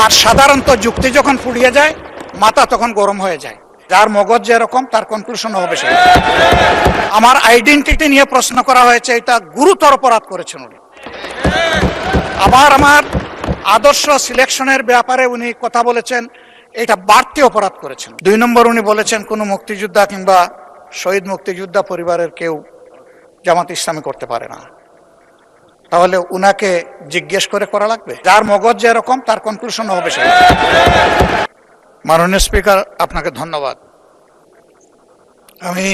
আর সাধারণত যুক্তি যখন ফুরিয়ে যায় মাথা তখন গরম হয়ে যায়। যার মগজ যেরকম তার কনক্লুশন হবে সেই। আমার আইডেন্টিটি নিয়ে প্রশ্ন করা হয়েছে, এটা গুরুতর অপরাধ করেছেন উনি। আবার আমার আদর্শ সিলেকশনের ব্যাপারে উনি কথা বলেছেন, এটা বাড়তি অপরাধ করেছেন। 2 নম্বর উনি বলেছেন কোন মুক্তিযোদ্ধা কিংবা শহীদ মুক্তিযোদ্ধা পরিবারের কেউ জামাত ইসলামী করতে পারে না। তাহলে উনাকে জিজ্ঞেস করে করা লাগবে? যার মগজ যেরকম তার কনক্লুশন হবে সেই। মাননীয় স্পিকার, আপনাকে ধন্যবাদ। আমি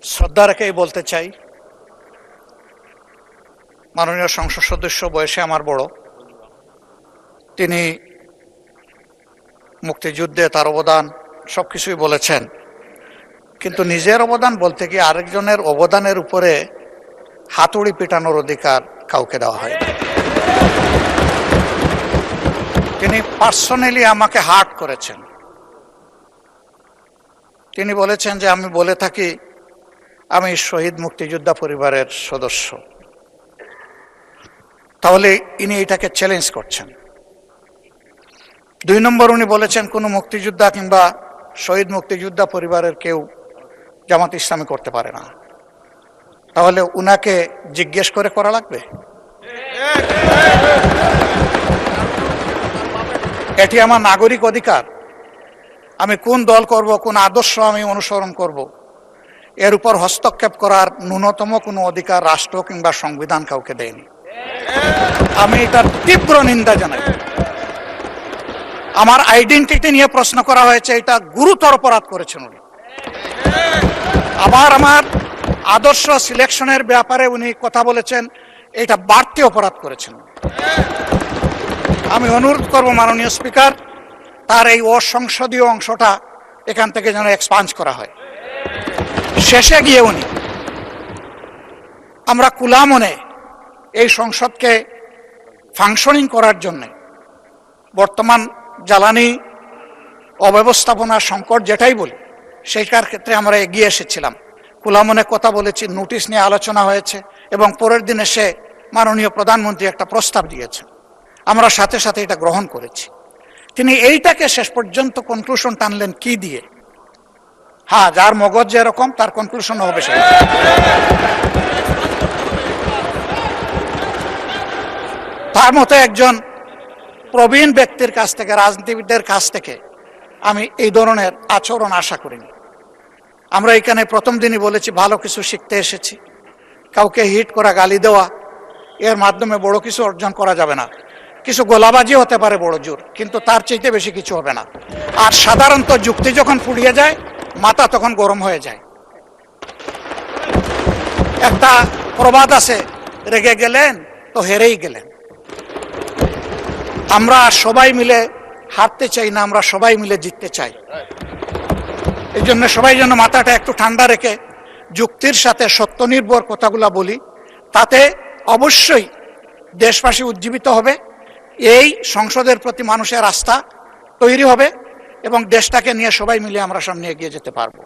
শ্রদ্ধা রেখেই বলতে চাই, মাননীয় সংসদ সদস্য বয়সে আমার বড়, তিনি মুক্তিযুদ্ধে তার অবদান সবকিছুই বলেছেন, কিন্তু নিজের অবদান বলতে গিয়ে আরেকজনের অবদানের উপরে হাতুড়ি পিটানোর অধিকার কাউকে দেওয়া হয়। তিনি পার্সোনালি আমাকে হার্ট করেছেন। তিনি বলেছেন যে আমি বলে থাকি আমি শহীদ মুক্তিযোদ্ধা পরিবারের সদস্য, তাহলে ইনি এটাকে চ্যালেঞ্জ করছেন। 2 নম্বর উনি বলেছেন কোন মুক্তিযোদ্ধা কিংবা শহীদ মুক্তিযোদ্ধা পরিবারের কেউ জামাত ইসলামী করতে পারে না। তাহলে উনাকে জিজ্ঞেস করে করা লাগবে? এটি আমার নাগরিক অধিকার। আমি কোন দল করব, কোন আদর্শ আমি অনুসরণ করব, এর উপর হস্তক্ষেপ করার ন্যূনতম কোনো অধিকার রাষ্ট্র কিংবা সংবিধান কাউকে দেয়নি। আমি এটার তীব্র নিন্দা জানাই। আমার আইডেন্টিটি নিয়ে প্রশ্ন করা হয়েছে, এটা গুরুতর অপরাধ করেছেন উনি। আবার আমার আদর্শ সিলেকশনের ব্যাপারে উনি কথা বলেছেন, এটা বাড়তি অপরাধ করেছেন। আমি অনুরোধ করব মাননীয় স্পিকার, তার এই অসংসদীয় অংশটা এখান থেকে যেন এক্সপাঞ্জ করা হয়। শেষে গিয়ে উনি আমরা কুলামনে এই সংসদকে ফাংশনিং করার জন্য বর্তমান জ্বালানি অব্যবস্থাপনা সংকট যেটাই বলি সেইটার ক্ষেত্রে আমরা এগিয়ে এসেছিলাম। কুলামনে কথা বলেছি, নোটিশ নিয়ে আলোচনা হয়েছে এবং পরের দিন এসে মাননীয় প্রধানমন্ত্রী একটা প্রস্তাব দিয়েছেন, আমরা সাথে সাথে এটা গ্রহণ করেছি। তিনি এইটাকে শেষ পর্যন্ত কনক্লুশন টানলেন কি দিয়ে? হ্যাঁ, যার মগজ যেরকম তার কনক্লুশন হবে সেই। তার মতো একজন প্রবীণ ব্যক্তির কাছ থেকে, রাজনীতিবিদদের কাছ থেকে আমি এই ধরনের আচরণ আশা করিনি। আমরা এখানে প্রথম দিনই বলেছি ভালো কিছু শিখতে এসেছি। কাউকে হিট করা, গালি দেওয়া, এর মাধ্যমে বড় কিছু অর্জন করা যাবে না। কিছু গোলাবাজি হতে পারে বড় জোর, কিন্তু তার চাইতে বেশি কিছু হবে না। আর সাধারণত যুক্তি যখন ফুরিয়ে যায় মাথা তখন গরম হয়ে যায়। একটা প্রবাদ আছে, রেগে গেলেন তো হেরেই গেলেন। আমরা সবাই মিলে হারতে চাই না, আমরা সবাই মিলে জিততে চাই। এই জন্য সবাই যেন মাথাটা একটু ঠান্ডা রেখে যুক্তির সাথে সত্য নির্ভর কথাগুলা বলি, তাতে অবশ্যই দেশবাসী উজ্জীবিত হবে, এই সংসদের প্রতি মানুষের আস্থা তৈরি হবে এবং দেশটাকে নিয়ে সবাই মিলে আমরা সামনে এগিয়ে যেতে পারবো।